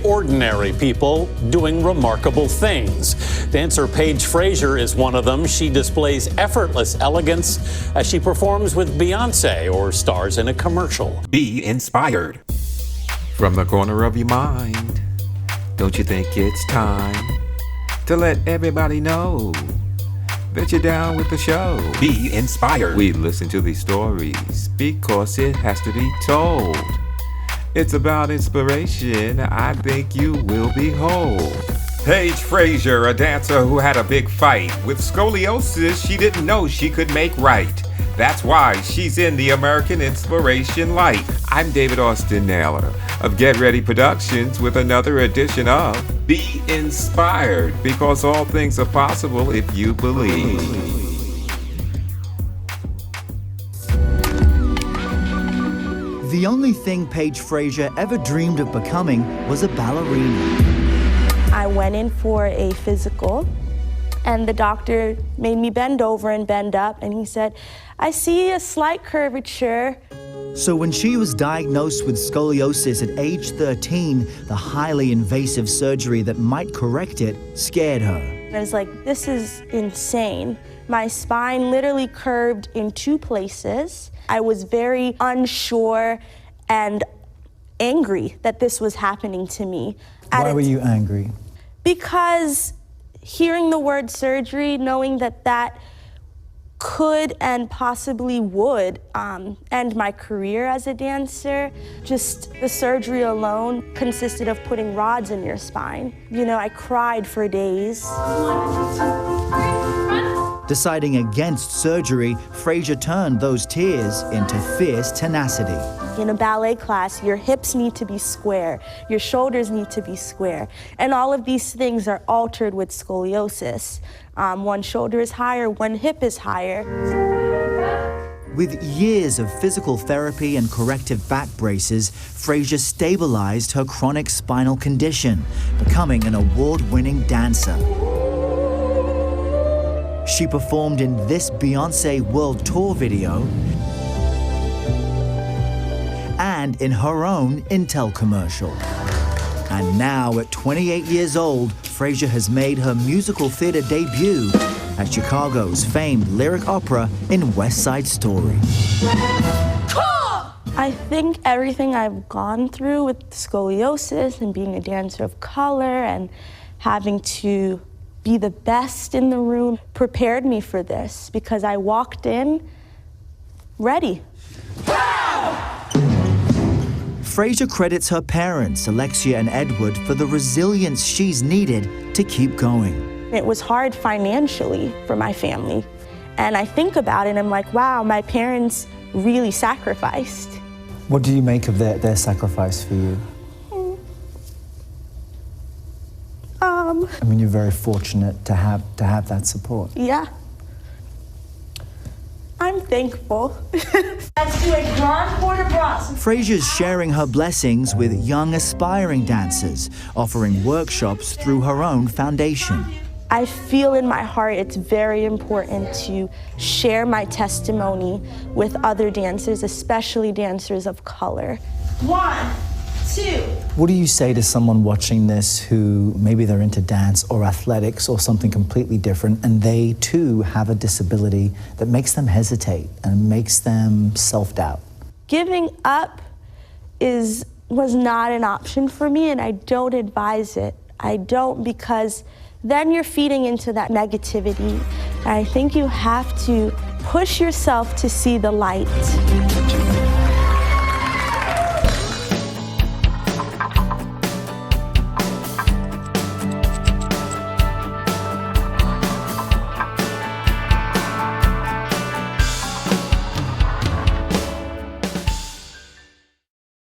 ordinary people doing remarkable things. Dancer Paige Fraser is one of them. She displays effortless elegance as she performs with Beyoncé or stars in a commercial. Be inspired. From the corner of your mind, don't you think it's time to let everybody know that you're down with the show? Be inspired. We listen to these stories because it has to be told. It's about inspiration. I think you will behold. Paige Fraser, a dancer who had a big fight with scoliosis she didn't know she could make right. That's why she's in the American Inspiration Light. I'm David Austin Naylor of Get Ready Productions with another edition of Be Inspired, because all things are possible if you believe. The only thing Paige Fraser ever dreamed of becoming was a ballerina. I went in for a physical, and the doctor made me bend over and bend up, and he said, "I see a slight curvature." So when she was diagnosed with scoliosis at age 13, the highly invasive surgery that might correct it scared her. I was like, this is insane. My spine literally curved in two places. I was very unsure and angry that this was happening to me. Why were you angry? Because hearing the word surgery, knowing that that could and possibly would end my career as a dancer, just the surgery alone consisted of putting rods in your spine. You know, I cried for days. Deciding against surgery, Fraser turned those tears into fierce tenacity. In a ballet class, your hips need to be square, your shoulders need to be square, and all of these things are altered with scoliosis. One shoulder is higher, one hip is higher. With years of physical therapy and corrective back braces, Fraser stabilized her chronic spinal condition, becoming an award-winning dancer. She performed in this Beyoncé World Tour video and in her own Intel commercial. And now, at 28 years old, Fraser has made her musical theater debut at Chicago's famed lyric opera in West Side Story. I think everything I've gone through with scoliosis and being a dancer of color and having to be the best in the room prepared me for this, because I walked in ready. Fraser credits her parents, Alexia and Edward, for the resilience she's needed to keep going. It was hard financially for my family. And I think about it and I'm like, wow, my parents really sacrificed. What do you make of their sacrifice for you? I mean, you're very fortunate to have that support. Yeah. I'm thankful. Let's do a grand port de bras. Fraser's sharing her blessings with young aspiring dancers, offering workshops through her own foundation. I feel in my heart it's very important to share my testimony with other dancers, especially dancers of color. 1, 2. What do you say to someone watching this who maybe they're into dance or athletics or something completely different, and they too have a disability that makes them hesitate and makes them self-doubt? Giving up was not an option for me, and I don't advise it. I don't, because then you're feeding into that negativity. And I think you have to push yourself to see the light.